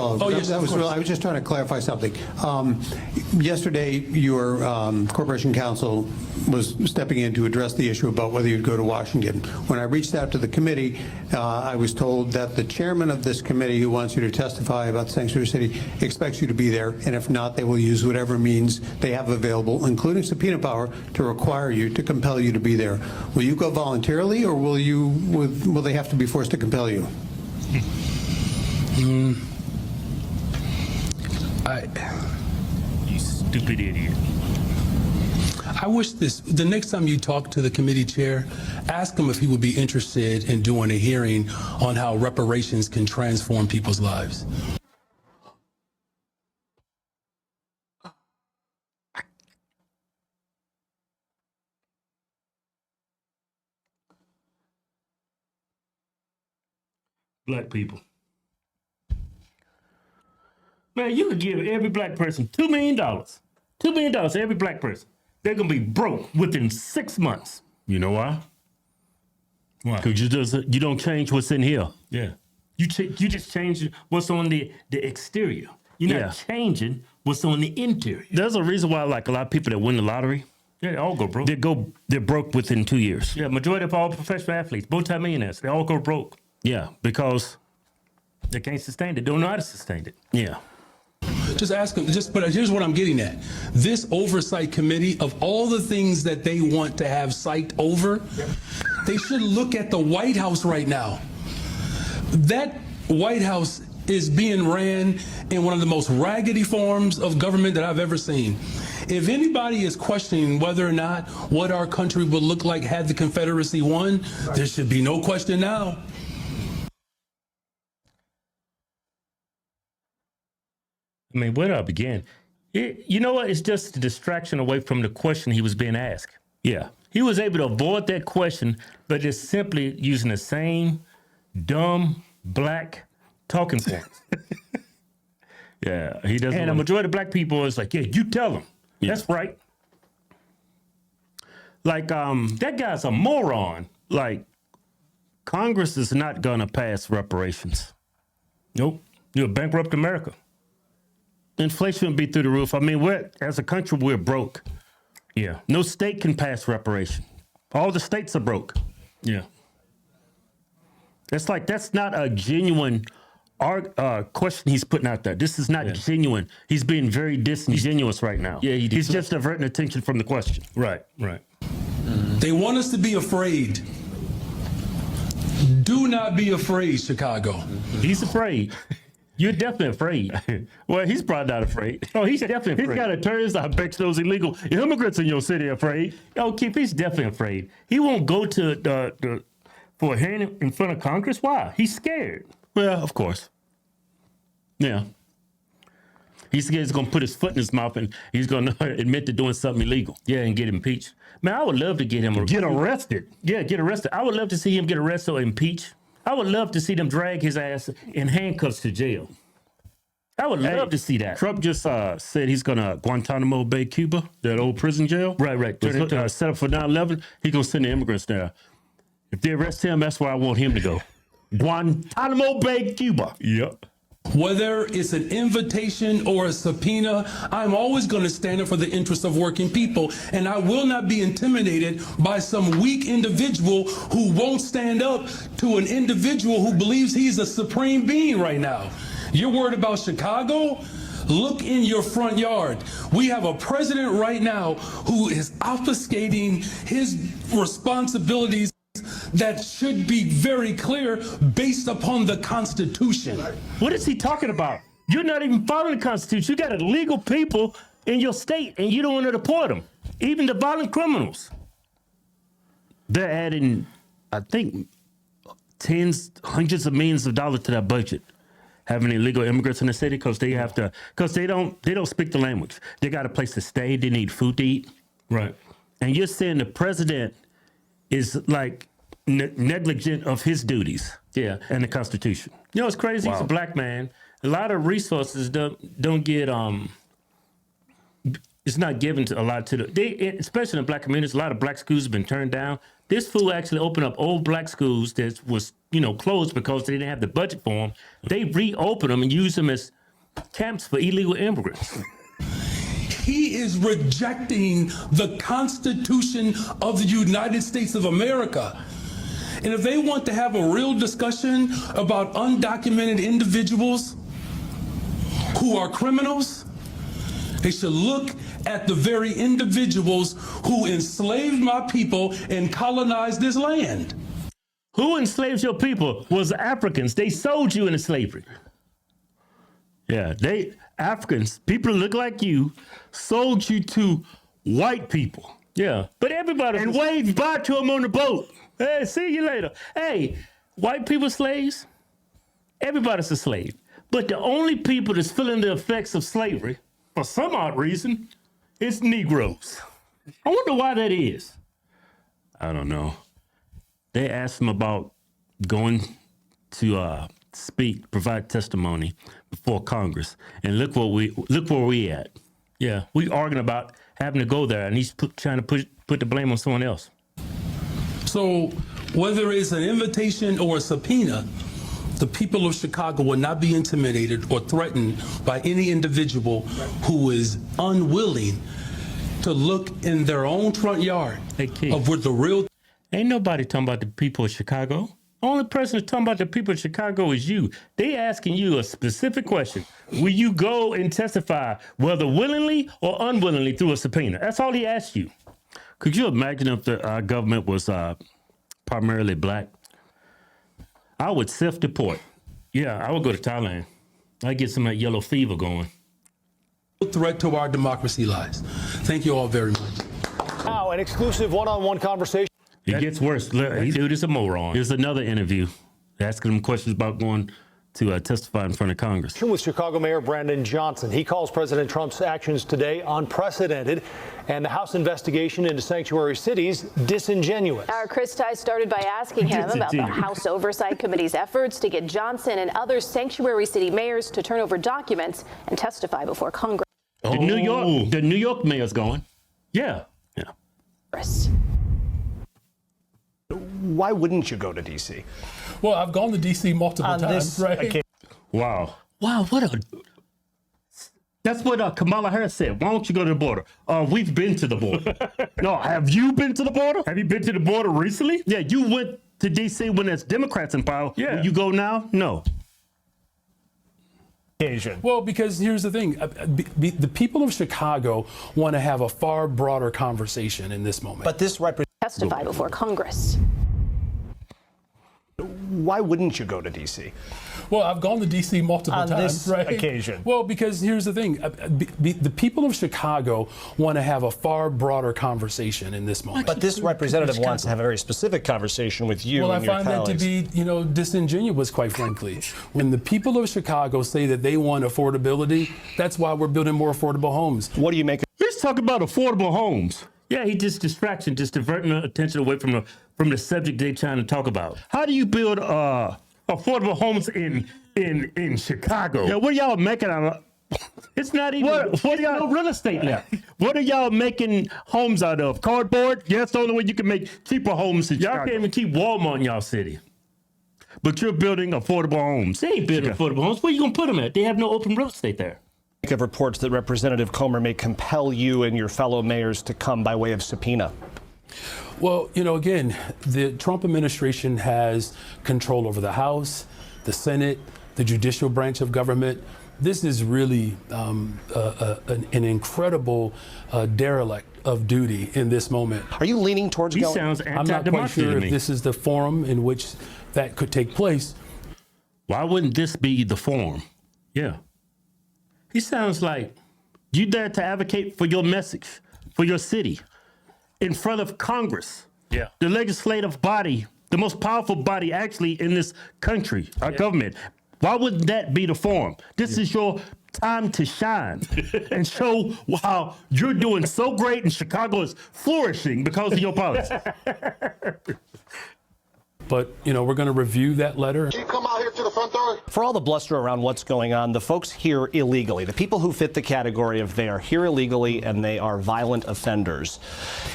follow-up? Oh, yes, I was just trying to clarify something. Yesterday, your corporation counsel was stepping in to address the issue about whether you'd go to Washington. When I reached out to the committee, I was told that the chairman of this committee, who wants you to testify about the sanctuary city, expects you to be there, and if not, they will use whatever means they have available, including subpoena power, to require you, to compel you to be there. Will you go voluntarily, or will they have to be forced to compel you? You stupid idiot. I wish the next time you talk to the committee chair, ask him if he would be interested in doing a hearing on how reparations can transform people's lives. Black people. Man, you could give every black person $2 million. $2 million to every black person. They're going to be broke within 6 months. You know why? Why? Because you don't change what's in here. Yeah. You just change what's on the exterior. You're not changing what's on the interior. There's a reason why, like, a lot of people that win the lottery, yeah, they all go broke. They're broke within 2 years. Yeah, majority of all professional athletes, multi-millionaires, they all go broke. Yeah, because they can't sustain it. They don't know how to sustain it. Yeah. Just ask them, but here's what I'm getting at. This oversight committee, of all the things that they want to have sight over, they should look at the White House right now. That White House is being ran in one of the most raggedy forms of government that I've ever seen. If anybody is questioning whether or not what our country would look like had the Confederacy won, there should be no question now. I mean, where do I begin? You know what? It's just a distraction away from the question he was being asked. Yeah. He was able to avoid that question, but just simply using the same dumb, black talking points. Yeah, he doesn't. And the majority of black people is like, yeah, you tell him. Yeah. That's right. Like, that guy's a moron. Like, Congress is not going to pass reparations. Nope. You'll bankrupt America. Inflation will be through the roof. I mean, as a country, we're broke. Yeah. No state can pass reparation. All the states are broke. Yeah. It's like, that's not a genuine question he's putting out there. This is not genuine. He's being very disingenuous right now. Yeah, he's just diverting attention from the question. Right, right. They want us to be afraid. Do not be afraid, Chicago. He's afraid. You're definitely afraid. Well, he's probably not afraid. Oh, he's definitely afraid. He's got attorneys that bet those illegal immigrants in your city are afraid. Oh, Keith, he's definitely afraid. He won't go to for a hearing in front of Congress. Why? He's scared. Well, of course. Yeah. He's going to put his foot in his mouth and he's going to admit to doing something illegal. Yeah, and get impeached. Man, I would love to get him arrested. Yeah, get arrested. I would love to see him get arrested or impeached. I would love to see them drag his ass in handcuffs to jail. I would love to see that. Trump just said he's going to Guantanamo Bay, Cuba, that old prison jail. Right. Set up for 9/11. He's going to send the immigrants there. If they arrest him, that's where I want him to go. Guantanamo Bay, Cuba. Yep. Whether it's an invitation or a subpoena, I'm always going to stand up for the interests of working people, and I will not be intimidated by some weak individual who won't stand up to an individual who believes he's a supreme being right now. You're worried about Chicago? Look in your front yard. We have a president right now who is obfuscating his responsibilities that should be very clear based upon the Constitution. What is he talking about? You're not even following the Constitution. You got illegal people in your state and you don't want to deport them. Even the violent criminals. They're adding, I think, hundreds of millions of dollars to their budget. Having illegal immigrants in the city because they don't speak the language. They got a place to stay. They need food to eat. Right. And you're saying the president is like negligent of his duties. Yeah. And the Constitution. You know, it's crazy. Wow. He's a black man. A lot of resources don't get, it's not given to a lot to especially in black communities. A lot of black schools have been turned down This fool actually opened up old black schools that was, closed because they didn't have the budget for them. They reopened them and used them as camps for illegal immigrants. He is rejecting the Constitution of the United States of America. And if they want to have a real discussion about undocumented individuals who are criminals, they should look at the very individuals who enslaved my people and colonized this land. Who enslaved your people was Africans. They sold you into slavery. Yeah, Africans, people who look like you, sold you to white people. Yeah, but everybody and waved bye to them on the boat. Hey, see you later. Hey, white people slaves? Everybody's a slave. But the only people that's feeling the effects of slavery, for some odd reason, is Negroes. I wonder why that is. I don't know. They asked him about going to provide testimony before Congress, and look where we at. Yeah, we arguing about having to go there, and he's trying to put the blame on someone else. So whether it's an invitation or a subpoena, the people of Chicago will not be intimidated or threatened by any individual who is unwilling to look in their own front yard of where the real. Ain't nobody talking about the people of Chicago. Only person that's talking about the people of Chicago is you. They asking you a specific question. Will you go and testify, whether willingly or unwillingly, through a subpoena? That's all he asked you. Could you imagine if our government was primarily black? I would self-deport. Yeah, I would go to Thailand. I'd get some of that yellow fever going. Threat to our democracy lies. Thank you all very much. Now, an exclusive one-on-one conversation. It gets worse. Dude is a moron. Here's another interview asking him questions about going to testify in front of Congress. With Chicago Mayor Brandon Johnson. He calls President Trump's actions today unprecedented and the House investigation into sanctuary cities disingenuous. Our Chris Ty started by asking him about the House Oversight Committee's efforts to get Johnson and other sanctuary city mayors to turn over documents and testify before Congress. The New York mayor's going. Yeah. Why wouldn't you go to D.C.? Well, I've gone to D.C. multiple times, right? Wow, that's what Kamala Harris said. Why don't you go to the border? We've been to the border. No, have you been to the border? Have you been to the border recently? Yeah, you went to D.C. when there's Democrats in power. Yeah. Will you go now? No. Well, because here's the thing. The people of Chicago want to have a far broader conversation in this moment. But this testify before Congress. Why wouldn't you go to D.C.? Well, I've gone to D.C. multiple times, right? Occasion. Well, because here's the thing. The people of Chicago want to have a far broader conversation in this moment. But this representative wants to have a very specific conversation with you and your colleagues. Well, I find that to be, disingenuous, quite frankly. When the people of Chicago say that they want affordability, that's why we're building more affordable homes. What do you make of? He's talking about affordable homes. Yeah, he just distraction, just diverting attention away from the subject they're trying to talk about. How do you build affordable homes in Chicago? Yeah, what are y'all making out of? It's not even. What are y'all no real estate left? What are y'all making homes out of? Cardboard? Yeah, that's the only way you can make cheaper homes in Chicago. Y'all can't even keep Walmart in y'all city. But you're building affordable homes. They ain't building affordable homes. Where you gonna put them at? They have no open real estate there. Of reports that Representative Comer may compel you and your fellow mayors to come by way of subpoena. Well, again, the Trump administration has control over the House, the Senate, the judicial branch of government. This is really an incredible derelict of duty in this moment. Are you leaning towards he going? Sounds I'm not quite sure if this is the forum in which that could take place. Why wouldn't this be the forum? Yeah. He sounds like you there to advocate for your message, for your city, in front of Congress. Yeah. The legislative body, the most powerful body actually in this country, our government. Why wouldn't that be the forum? This is your time to shine and show how you're doing so great and Chicago is flourishing because of your politics. But, we're going to review that letter. You come out here to the front door. For all the bluster around what's going on, the folks here illegally, the people who fit the category of they are here illegally and they are violent offenders,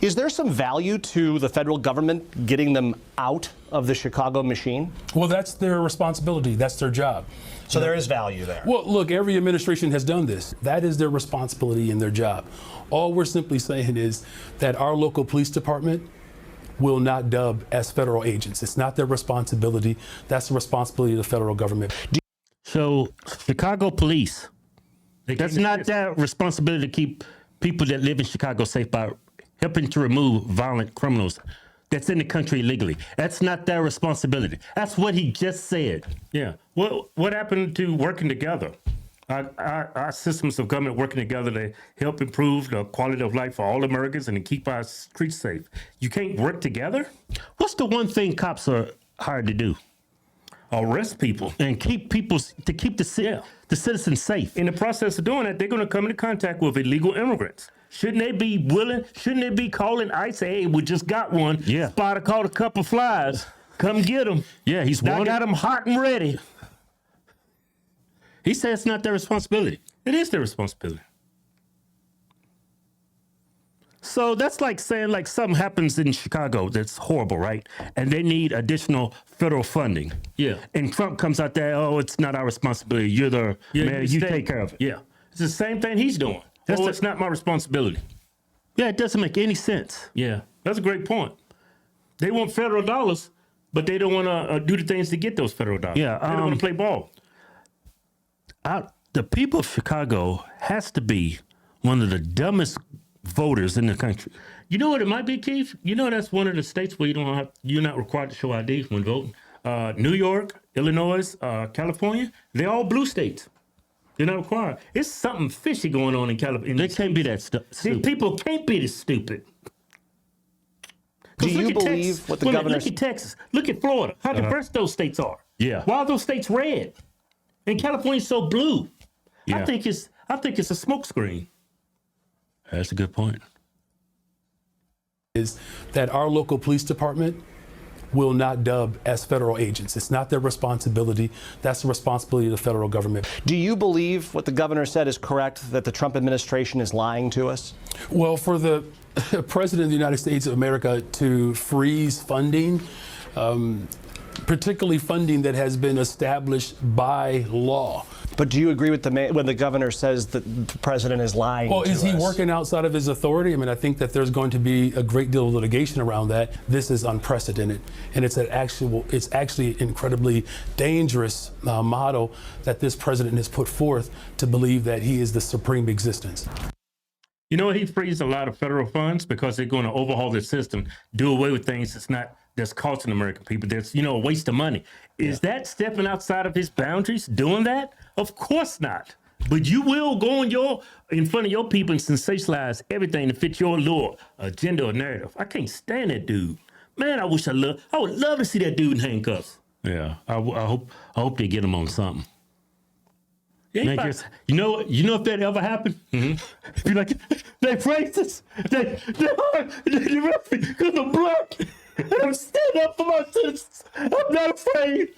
is there some value to the federal government getting them out of the Chicago machine? Well, that's their responsibility. That's their job. So there is value there. Well, look, every administration has done this. That is their responsibility and their job. All we're simply saying is that our local police department will not dub as federal agents. It's not their responsibility. That's the responsibility of the federal government. So Chicago police, that's not their responsibility to keep people that live in Chicago safe by helping to remove violent criminals that's in the country illegally. That's not their responsibility. That's what he just said. Yeah. What happened to working together? Our systems of government working together to help improve the quality of life for all Americans and to keep our streets safe. You can't work together? What's the one thing cops are hired to do? Arrest people and keep the citizens safe. In the process of doing that, they're going to come into contact with illegal immigrants. Shouldn't they be willing? Shouldn't they be calling ICE? Hey, we just got one. Yeah. Spotter caught a couple flies. Come get them. Yeah, I got them hot and ready. He said it's not their responsibility. It is their responsibility. So that's like saying like something happens in Chicago that's horrible, right? And they need additional federal funding. Yeah. And Trump comes out there, oh, it's not our responsibility. You're the mayor, you take care of it. Yeah. It's the same thing he's doing. That's not my responsibility. Yeah, it doesn't make any sense. Yeah, that's a great point. They want federal dollars, but they don't want to do the things to get those federal dollars. Yeah. They don't want to play ball. The people of Chicago has to be one of the dumbest voters in the country. You know what it might be, Keith? You know that's one of the states where you're not required to show ID when voting. New York, Illinois, California, they're all blue states. They're not required. It's something fishy going on in California. They can't be that stupid. These people can't be this stupid. Do you believe what the governor... Look at Texas. Look at Florida. How diverse those states are. Yeah. Why are those states red? And California's so blue. Yeah. I think it's a smokescreen. That's a good point. Is that our local police department will not dub as federal agents. It's not their responsibility. That's the responsibility of the federal government. Do you believe what the governor said is correct, that the Trump administration is lying to us? Well, for the President of the United States of America to freeze funding, particularly funding that has been established by law. But do you agree with when the governor says that the president is lying to us? Well, is he working outside of his authority? I mean, I think that there's going to be a great deal of litigation around that. This is unprecedented, and it's actually incredibly dangerous model that this president has put forth to believe that he is the supreme existence. You know, he frees a lot of federal funds because they're going to overhaul the system, do away with things that's costing American people. That's, a waste of money. Is that stepping outside of his boundaries, doing that? Of course not. But you will go in front of your people and sensationalize everything to fit your little agenda or narrative. I can't stand that dude. Man, I would love to see that dude in handcuffs. Yeah, I hope they get him on something. Yeah, you know if that ever happened? Mm-hmm. Be like, they racist. They because I'm black. And I'm standing up for my citizens. I'm not afraid.